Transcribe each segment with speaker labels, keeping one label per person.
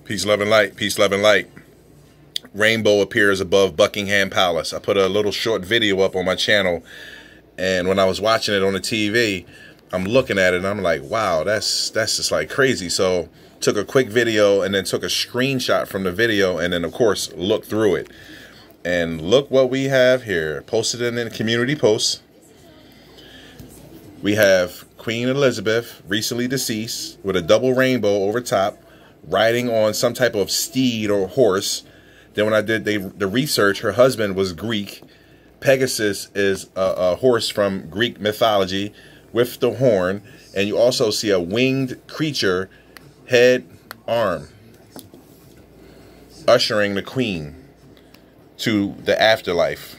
Speaker 1: Peace, love, and light. Peace, love, and light. Rainbow appears above Buckingham Palace. I put a little short video up on my channel, and when I was watching it on the TV, I'm looking at it, and I'm like, wow, that's just like crazy. So took a quick video, and then took a screenshot from the video, and then, of course, looked through it. And look what we have here. Posted in the community post. We have Queen Elizabeth, recently deceased, with a double rainbow over top, riding on some type of steed or horse. Then when I did the research, her husband was Greek. Pegasus is a horse from Greek mythology with the horn. And you also see a winged creature, head, arm, ushering the queen to the afterlife.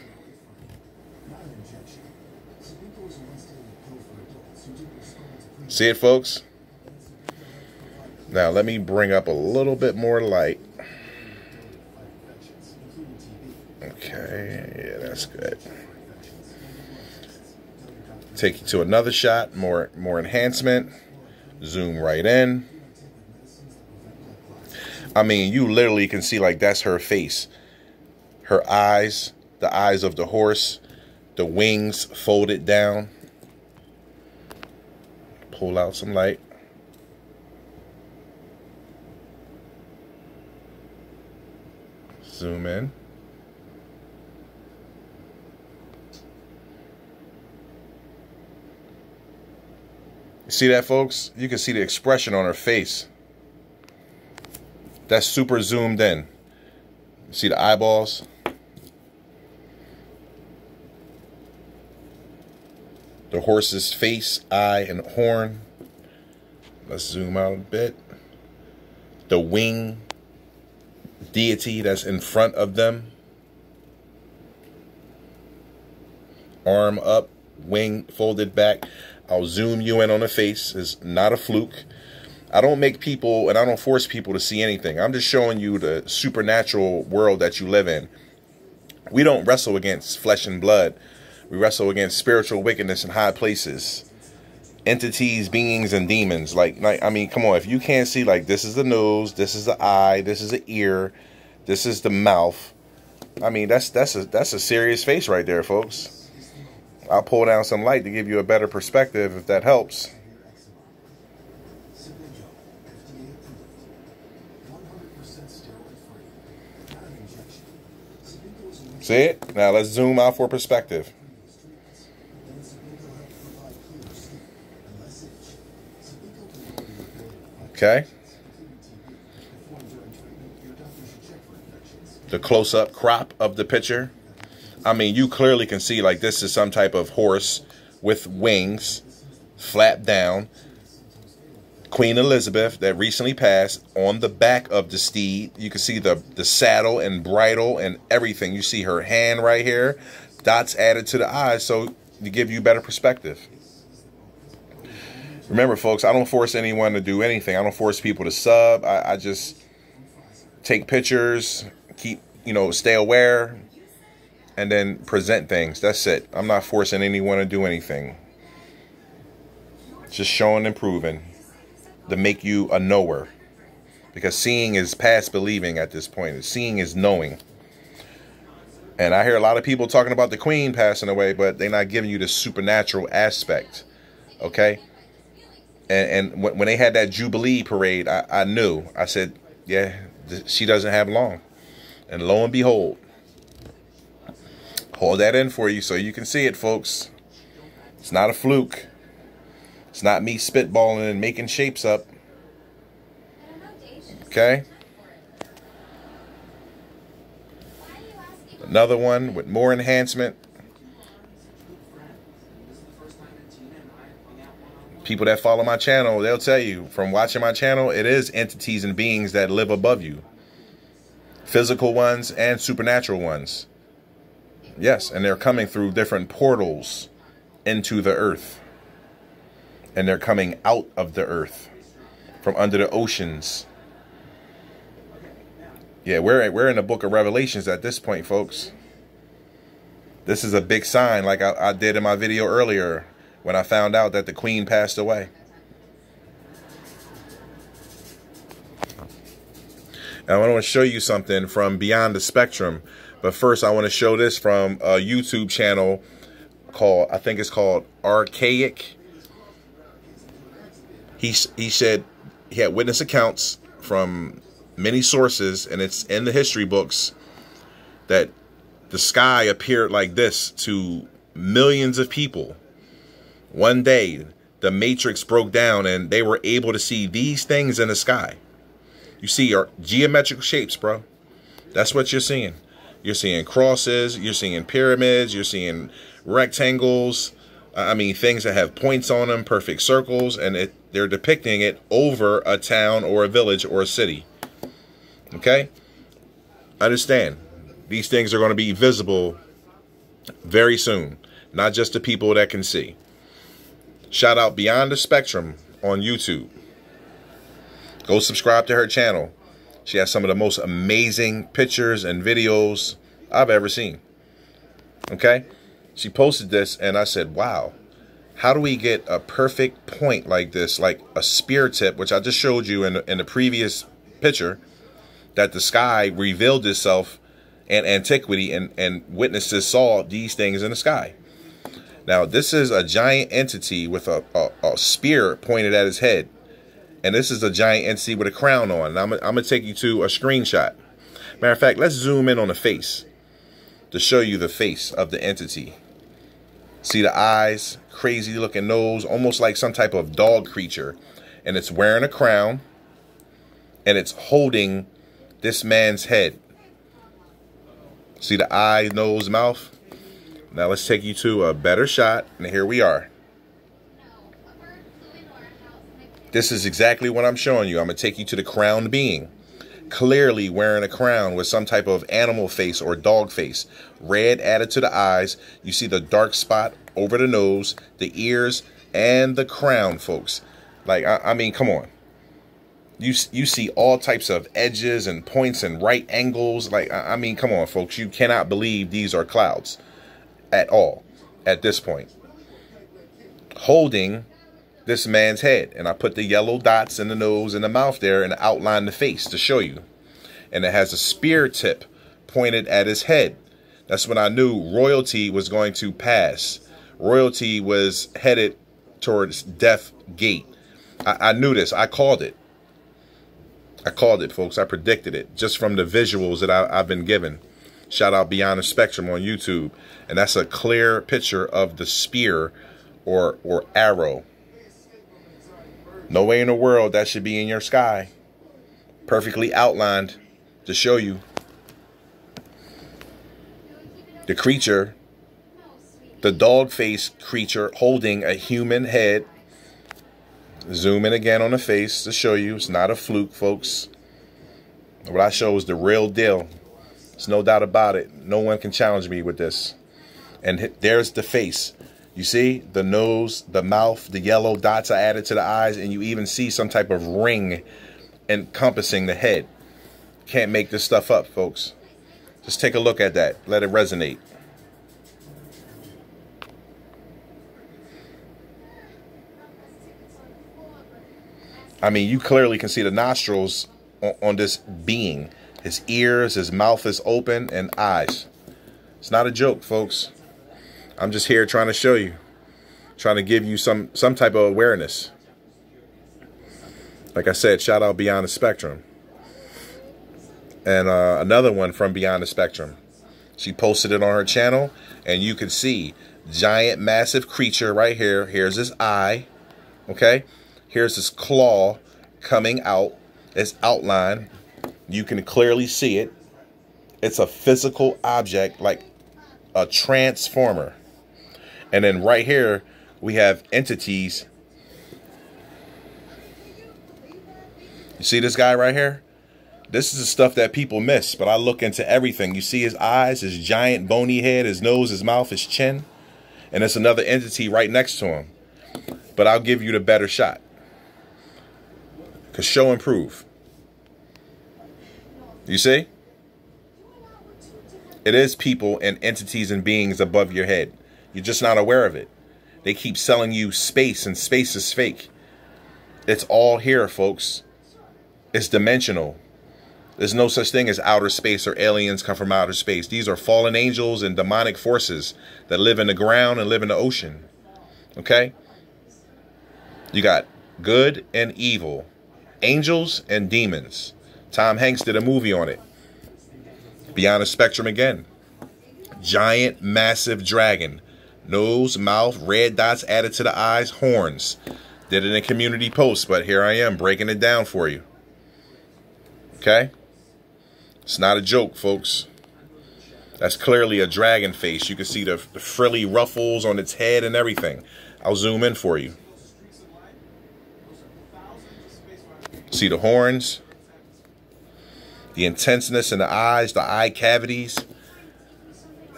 Speaker 1: See it, folks? Now, let me bring up a little bit more light. Okay, yeah, that's good. Take you to another shot, more enhancement. Zoom right in. I mean, you literally can see, like, that's her face. Her eyes, the eyes of the horse, the wings folded down. Pull out some light. Zoom in. You see that, folks? You can see the expression on her face. That's super zoomed in. You see the eyeballs? The horse's face, eye, and horn. Let's zoom out a bit. The wing deity that's in front of them. Arm up, wing folded back. I'll zoom you in on the face. It's not a fluke. I don't make people, and I don't force people to see anything. I'm just showing you the supernatural world that you live in. We don't wrestle against flesh and blood. We wrestle against spiritual wickedness in high places. Entities, beings, and demons. Like, I mean, come on. If you can't see, like, this is the nose, this is the eye, this is the ear, this is the mouth. I mean, that's a serious face right there, folks. I'll pull down some light to give you a better perspective, if that helps. See it? Now let's zoom out for perspective. Okay. The close-up crop of the picture. I mean, you clearly can see, like, this is some type of horse with wings, flapped down. Queen Elizabeth, that recently passed, on the back of the steed. You can see the saddle and bridle and everything. You see her hand right here. Dots added to the eyes, so to give you better perspective. Remember, folks, I don't force anyone to do anything. I don't force people to sub. I just take pictures, keep, stay aware, and then present things. That's it. I'm not forcing anyone to do anything. Just showing and proving to make you a knower. Because seeing is past believing at this point. Seeing is knowing. And I hear a lot of people talking about the queen passing away, but they're not giving you the supernatural aspect. Okay? And when they had that Jubilee parade, I knew. I said, yeah, she doesn't have long. And lo and behold, hold that in for you so you can see it, folks. It's not a fluke. It's not me spitballing and making shapes up. Okay? Another one with more enhancement. People that follow my channel, they'll tell you from watching my channel, it is entities and beings that live above you. Physical ones and supernatural ones. Yes, and they're coming through different portals into the earth. And they're coming out of the earth from under the oceans. Yeah, we're in the book of Revelations at this point, folks. This is a big sign, like I did in my video earlier when I found out that the queen passed away. And I want to show you something from beyond the spectrum. But first, I want to show this from a YouTube channel called, I think it's called Archaic. He said he had witness accounts from many sources, and it's in the history books, that the sky appeared like this to millions of people. One day, the matrix broke down and they were able to see these things in the sky. You see geometrical shapes, bro. That's what you're seeing. You're seeing crosses, you're seeing pyramids, you're seeing rectangles. I mean, things that have points on them, perfect circles, and they're depicting it over a town or a village or a city. Okay? Understand, these things are going to be visible very soon, not just to people that can see. Shout out Beyond the Spectrum on YouTube. Go subscribe to her channel. She has some of the most amazing pictures and videos I've ever seen. Okay? She posted this and I said, wow, how do we get a perfect point like this, like a spear tip, which I just showed you in the previous picture, that the sky revealed itself in antiquity, and witnesses saw these things in the sky. Now, this is a giant entity with a spear pointed at his head. And this is a giant entity with a crown on. And I'm going to take you to a screenshot. Matter of fact, let's zoom in on the face to show you the face of the entity. See the eyes, crazy looking nose, almost like some type of dog creature. And it's wearing a crown. And it's holding this man's head. See the eye, nose, mouth? Now let's take you to a better shot. And here we are. This is exactly what I'm showing you. I'm going to take you to the crowned being. Clearly wearing a crown with some type of animal face or dog face. Red added to the eyes. You see the dark spot over the nose, the ears, and the crown, folks. Like, I mean, come on. You see all types of edges and points and right angles. Like, I mean, come on, folks. You cannot believe these are clouds at all at this point. Holding this man's head, and I put the yellow dots in the nose and the mouth there and outline the face to show you. And it has a spear tip pointed at his head. That's when I knew royalty was going to pass. Royalty was headed towards death gate. I knew this. I called it. I called it, folks. I predicted it just from the visuals that I've been given. Shout out Beyond the Spectrum on YouTube. And that's a clear picture of the spear or arrow. No way in the world that should be in your sky. Perfectly outlined to show you. The creature, the dog-faced creature holding a human head. Zoom in again on the face to show you. It's not a fluke, folks. What I show is the real deal. There's no doubt about it. No one can challenge me with this. And there's the face. You see the nose, the mouth, the yellow dots are added to the eyes, and you even see some type of ring encompassing the head. Can't make this stuff up, folks. Just take a look at that. Let it resonate. I mean, you clearly can see the nostrils on this being. His ears, his mouth is open, and eyes. It's not a joke, folks. I'm just here trying to show you, trying to give you some type of awareness. Like I said, shout out Beyond the Spectrum. And another one from Beyond the Spectrum. She posted it on her channel, and you can see giant, massive creature right here. Here's his eye, okay? Here's his claw coming out. It's outlined. You can clearly see it. It's a physical object, like a transformer. And then right here, we have entities. You see this guy right here? This is the stuff that people miss, but I look into everything. You see his eyes, his giant bony head, his nose, his mouth, his chin. And there's another entity right next to him. But I'll give you the better shot. Because show and prove. You see? It is people and entities and beings above your head. You're just not aware of it. They keep selling you space, and space is fake. It's all here, folks. It's dimensional. There's no such thing as outer space or aliens come from outer space. These are fallen angels and demonic forces that live in the ground and live in the ocean. Okay? You got good and evil, angels and demons. Tom Hanks did a movie on it. Beyond the Spectrum again. Giant, massive dragon. Nose, mouth, red dots added to the eyes, horns. Did it in Community Post, but here I am breaking it down for you. Okay? It's not a joke, folks. That's clearly a dragon face. You can see the frilly ruffles on its head and everything. I'll zoom in for you. See the horns, the intenseness in the eyes, the eye cavities.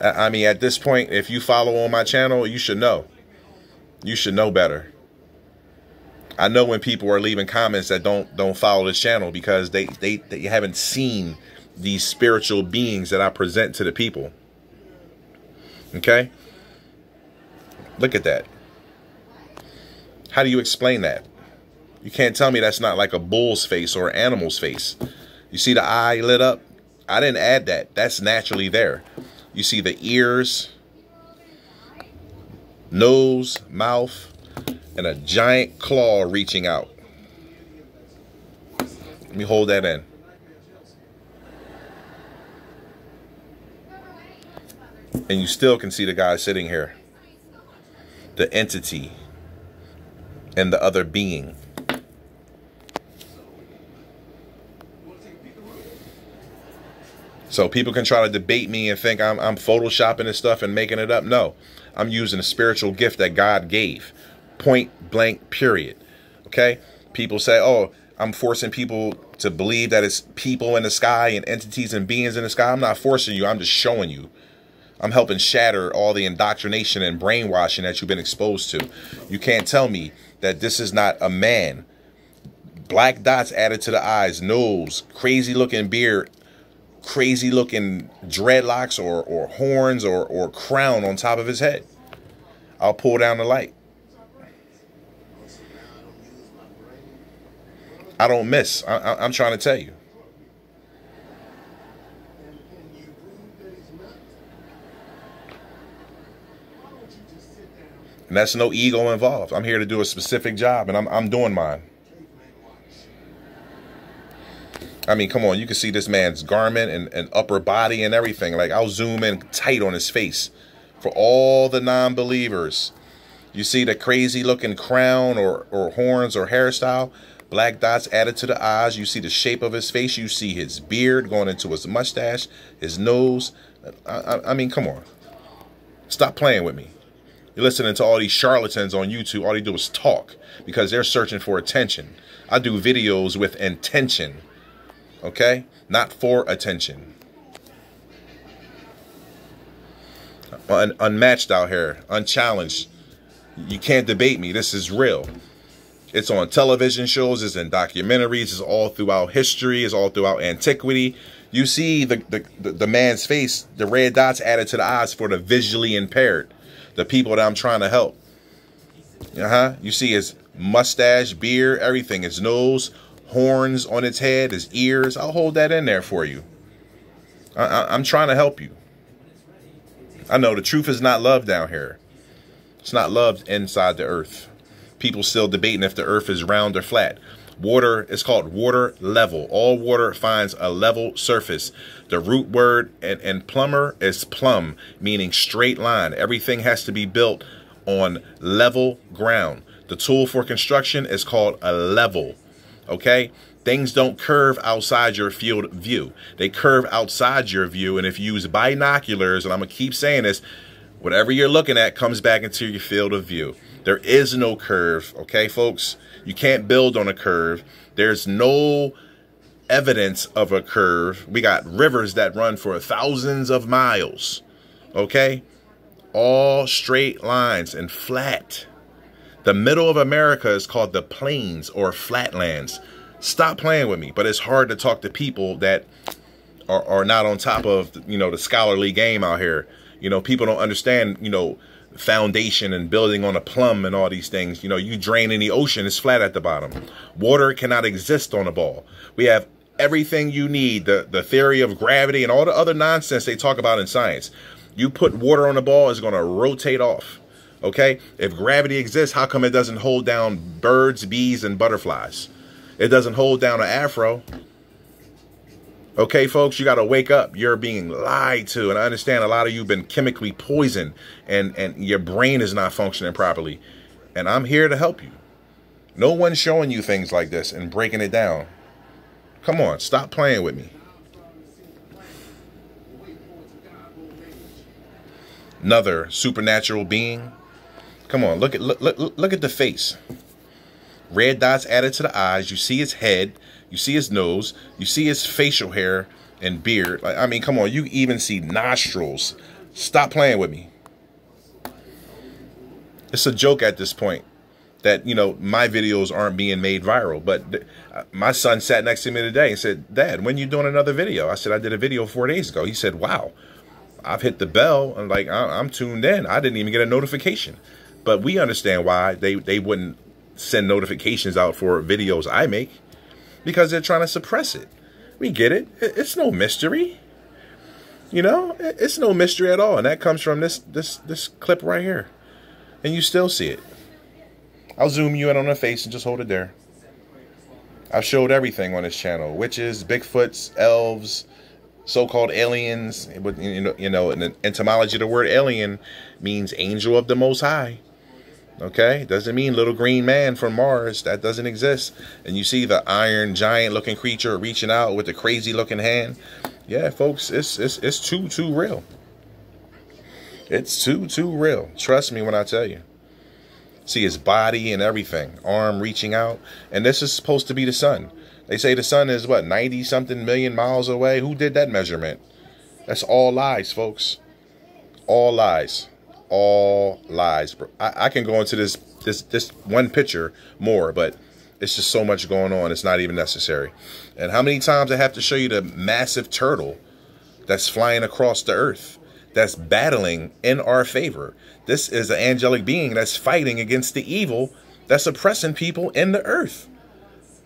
Speaker 1: I mean, at this point, if you follow on my channel, you should know. You should know better. I know when people are leaving comments that don't follow this channel because they haven't seen these spiritual beings that I present to the people. Okay? Look at that. How do you explain that? You can't tell me that's not like a bull's face or an animal's face. You see the eye lit up? I didn't add that. That's naturally there. You see the ears, nose, mouth, and a giant claw reaching out. Let me hold that in. And you still can see the guy sitting here. The entity and the other being. So people can try to debate me and think I'm photoshopping this stuff and making it up. No, I'm using a spiritual gift that God gave. Point blank, period. Okay? People say, oh, I'm forcing people to believe that it's people in the sky and entities and beings in the sky. I'm not forcing you. I'm just showing you. I'm helping shatter all the indoctrination and brainwashing that you've been exposed to. You can't tell me that this is not a man. Black dots added to the eyes, nose, crazy looking beard, crazy looking dreadlocks or horns or crown on top of his head. I'll pull down the light. I don't miss. I'm trying to tell you. And that's no ego involved. I'm here to do a specific job, and I'm doing mine. I mean, come on. You can see this man's garment and upper body and everything. Like, I'll zoom in tight on his face for all the non-believers. You see the crazy looking crown or horns or hairstyle. Black dots added to the eyes. You see the shape of his face. You see his beard going into his mustache, his nose. I mean, come on. Stop playing with me. You're listening to all these charlatans on YouTube. All they do is talk because they're searching for attention. I do videos with intention. Okay? Not for attention. Unmatched out here. Unchallenged. You can't debate me. This is real. It's on television shows. It's in documentaries. It's all throughout history. It's all throughout antiquity. You see the man's face, the red dots added to the eyes for the visually impaired. The people that I'm trying to help. You see his mustache, beard, everything. His nose, horns on its head, his ears. I'll hold that in there for you. I'm trying to help you. I know the truth is not loved down here. It's not loved inside the earth. People still debating if the earth is round or flat. Water is called water level. All water finds a level surface. The root word and plumber is plumb, meaning straight line. Everything has to be built on level ground. The tool for construction is called a level. Okay? Things don't curve outside your field of view. They curve outside your view. And if you use binoculars, and I'm going to keep saying this, whatever you're looking at comes back into your field of view. There is no curve, okay, folks? You can't build on a curve. There's no evidence of a curve. We got rivers that run for thousands of miles, okay? All straight lines and flat. The middle of America is called the plains or flatlands. Stop playing with me. But it's hard to talk to people that are not on top of, you know, the scholarly game out here. You know, people don't understand, you know, foundation and building on a plumb and all these things. You know, you drain in the ocean, it's flat at the bottom. Water cannot exist on a ball. We have everything you need, the theory of gravity and all the other nonsense they talk about in science. You put water on the ball, it's going to rotate off. Okay? If gravity exists, how come it doesn't hold down birds, bees, and butterflies? It doesn't hold down an afro. Okay, folks, you got to wake up. You're being lied to. And I understand a lot of you have been chemically poisoned and your brain is not functioning properly. And I'm here to help you. No one's showing you things like this and breaking it down. Come on, stop playing with me. Another supernatural being. Come on, look at the face. Red dots added to the eyes. You see his head. You see his nose. You see his facial hair and beard. Like, I mean, come on. You even see nostrils. Stop playing with me. It's a joke at this point that, you know, my videos aren't being made viral. But my son sat next to me today and said, Dad, when you doing another video? I said, I did a video 4 days ago. He said, wow, I've hit the bell. And like, I'm tuned in. I didn't even get a notification. But we understand why they wouldn't send notifications out for videos I make, because they're trying to suppress it. We get it. It's no mystery. You know, it's no mystery at all. And that comes from this clip right here. And you still see it. I'll zoom you in on the face and just hold it there. I've showed everything on this channel. Witches, Bigfoots, elves, so-called aliens. You know, in the etymology, the word alien means angel of the Most High. Okay, doesn't mean little green man from Mars. That doesn't exist. And you see the iron giant looking creature reaching out with the crazy looking hand. Yeah, folks, it's too real. It's too real. Trust me when I tell you. See his body and everything, arm reaching out. And this is supposed to be the sun. They say the sun is what, 90 something million miles away. Who did that measurement? That's all lies, folks. All lies. All lies. I can go into this one picture more, but it's just so much going on. It's not even necessary. And how many times I have to show you the massive turtle that's flying across the earth, that's battling in our favor? This is an angelic being that's fighting against the evil that's oppressing people in the earth.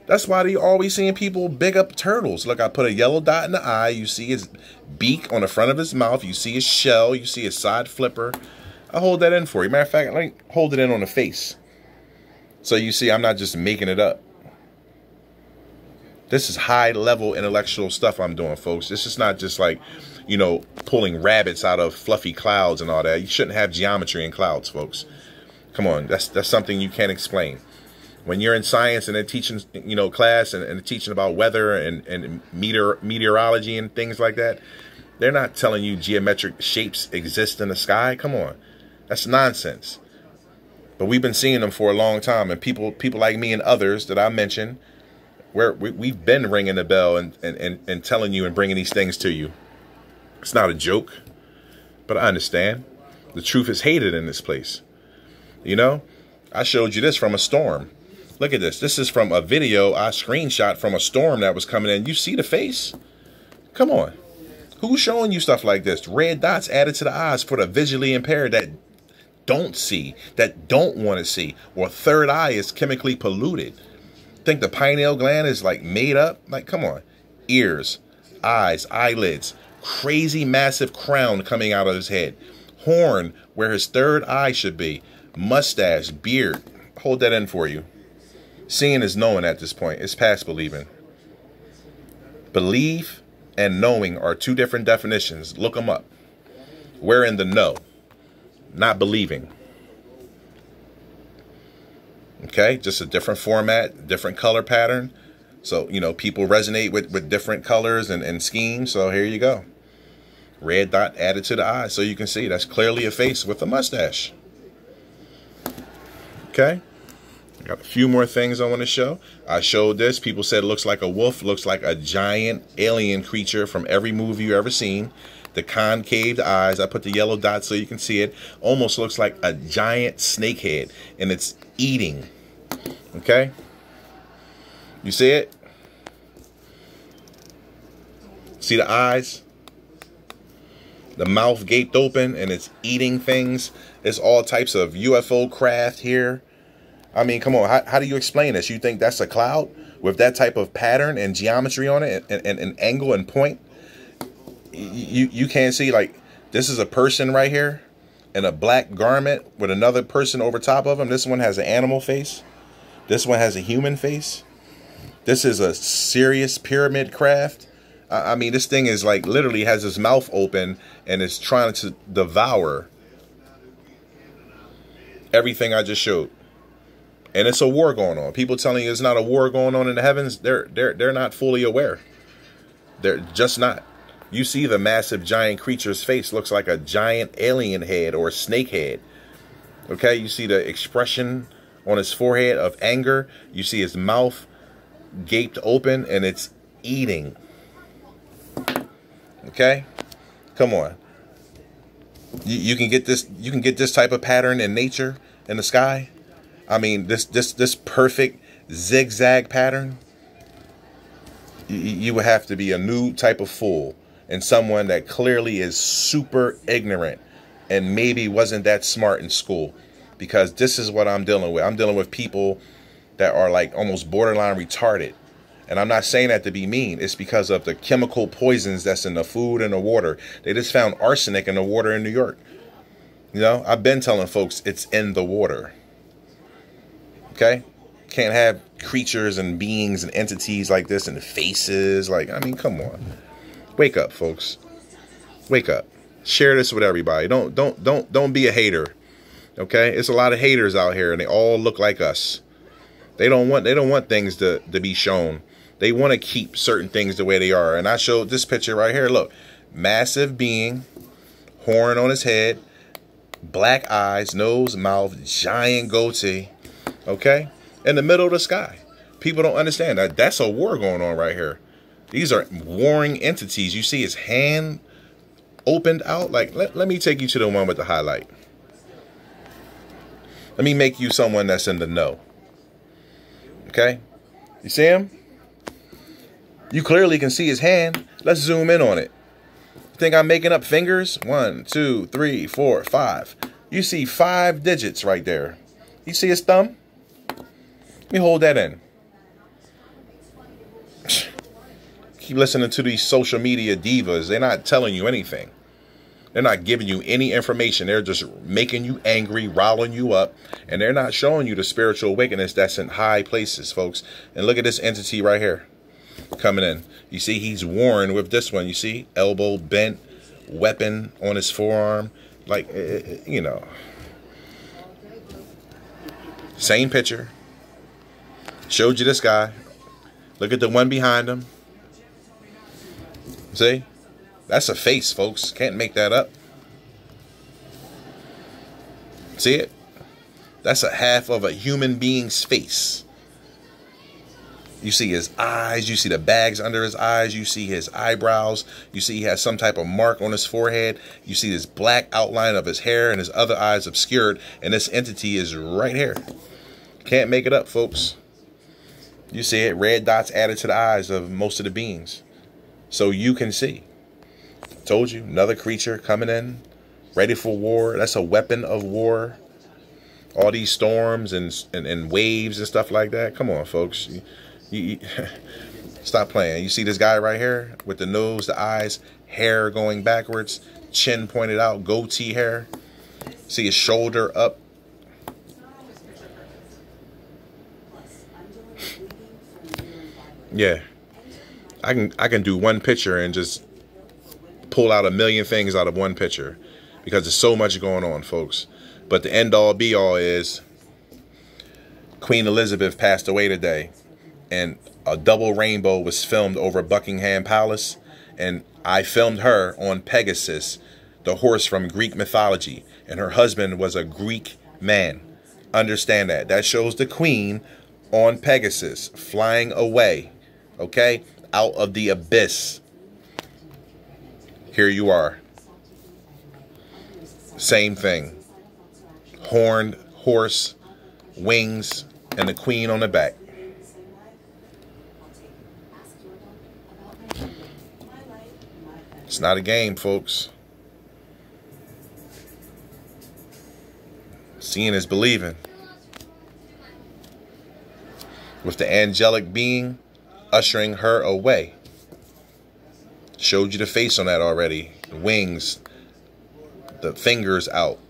Speaker 1: That's why you're always seeing people big up turtles. Look, I put a yellow dot in the eye. You see his beak on the front of his mouth. You see his shell. You see his side flipper. I hold that in for you. Matter of fact, let me hold it in on the face. So you see, I'm not just making it up. This is high-level intellectual stuff I'm doing, folks. This is not just like, you know, pulling rabbits out of fluffy clouds and all that. You shouldn't have geometry in clouds, folks. Come on, that's something you can't explain. When you're in science and they're teaching, you know, class and teaching about weather and meteorology and things like that, they're not telling you geometric shapes exist in the sky. Come on. That's nonsense. But we've been seeing them for a long time. And people like me and others that I mentioned, we've been ringing the bell and telling you and bringing these things to you. It's not a joke. But I understand. The truth is hated in this place. You know, I showed you this from a storm. Look at this. This is from a video I screenshot from a storm that was coming in. You see the face? Come on. Who's showing you stuff like this? Red dots added to the eyes for the visually impaired that don't see, that don't want to see, or third eye is chemically polluted. Think the pineal gland is like made up? Like, come on. Ears, eyes, eyelids, crazy massive crown coming out of his head, horn where his third eye should be, mustache, beard. Hold that in for you. Seeing is knowing at this point. It's past believing. Believe and knowing are two different definitions. Look them up. We're in the know, not believing. Okay, just a different format, different color pattern. So, you know, people resonate with different colors and schemes. So here you go. Red dot added to the eye so you can see that's clearly a face with a mustache. Okay. Got a few more things I want to show. I showed this. People said it looks like a wolf, looks like a giant alien creature from every movie you've ever seen. The concaved eyes. I put the yellow dot so you can see it. Almost looks like a giant snake head, and it's eating. Okay? You see it? See the eyes? The mouth gaped open, and it's eating things. There's all types of UFO craft here. I mean, come on. How do you explain this? You think that's a cloud? with that type of pattern and geometry on it, and angle and point, you can't see, like, this is a person right here in a black garment with another person over top of him. This one has an animal face. This one has a human face. This is a serious pyramid craft. I mean, this thing is like literally has his mouth open and is trying to devour everything I just showed. And it's a war going on. People telling you it's not a war going on in the heavens, they're not fully aware. They're just not. You see the massive giant creature's face looks like a giant alien head or a snake head. Okay, you see the expression on his forehead of anger. You see his mouth gaped open and it's eating. Okay, come on. You can get this. You can get this type of pattern in nature, in the sky. I mean, this perfect zigzag pattern. You would have to be a new type of fool, and someone that clearly is super ignorant and maybe wasn't that smart in school, because this is what I'm dealing with. I'm dealing with people that are like almost borderline retarded. And I'm not saying that to be mean. It's because of the chemical poisons that's in the food and the water. They just found arsenic in the water in New York. You know, I've been telling folks it's in the water. Okay? Can't have creatures and beings and entities like this and faces. Like, I mean, come on. Wake up, folks. Wake up. Share this with everybody. Don't be a hater. Okay? It's a lot of haters out here and they all look like us. They don't want things to be shown. They want to keep certain things the way they are. And I showed this picture right here. Look, massive being, horn on his head, black eyes, nose, mouth, giant goatee. Okay? In the middle of the sky. People don't understand that. That's a war going on right here. These are warring entities. You see his hand opened out. Like, let me take you to the one with the highlight. Let me make you someone that's in the know. Okay? You see him? You clearly can see his hand. Let's zoom in on it. You think I'm making up fingers? 1, 2, 3, 4, 5. You see 5 digits right there. You see his thumb? Let me hold that in. Keep listening to these social media divas. They're not telling you anything. They're not giving you any information. They're just making you angry, riling you up. And they're not showing you the spiritual awakeness that's in high places, folks. And look at this entity right here coming in. You see he's worn with this one. You see elbow bent, weapon on his forearm. Like, you know. Same picture. Showed you this guy. Look at the one behind him. See? That's a face, folks. Can't make that up. See it? That's a half of a human being's face. You see his eyes. You see the bags under his eyes. You see his eyebrows. You see he has some type of mark on his forehead. You see this black outline of his hair and his other eyes obscured. And this entity is right here. Can't make it up, folks. You see it. Red dots added to the eyes of most of the beings. So you can see. Told you, another creature coming in, ready for war. That's a weapon of war. All these storms and waves and stuff like that. Come on, folks. You stop playing. You see this guy right here with the nose, the eyes, hair going backwards, chin pointed out, goatee hair. See his shoulder up. Yeah. I can do one picture and just pull out a million things out of one picture because there's so much going on, folks. But the end all be all is Queen Elizabeth passed away today, and a double rainbow was filmed over Buckingham Palace, and I filmed her on Pegasus, the horse from Greek mythology, and her husband was a Greek man. Understand that. That shows the Queen on Pegasus flying away, okay, out of the abyss. Here you are. Same thing. Horned horse, wings, and the Queen on the back. It's not a game, folks. Seeing is believing. with the angelic being ushering her away. Showed you the face on that already. The wings, the fingers out.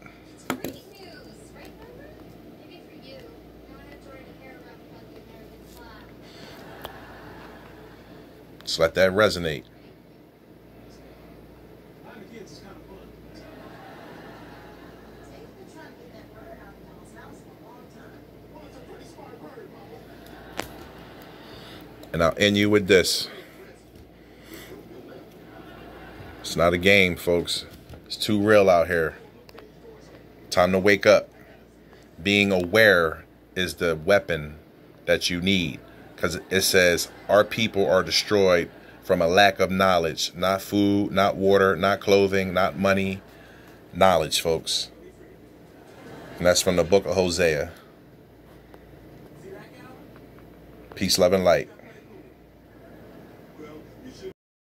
Speaker 1: Just let that resonate. And I'll end you with this. It's not a game, folks. It's too real out here. Time to wake up. Being aware is the weapon that you need. Because it says our people are destroyed from a lack of knowledge. Not food, not water, not clothing, not money. Knowledge, folks. And that's from the book of Hosea. Peace, love, and light.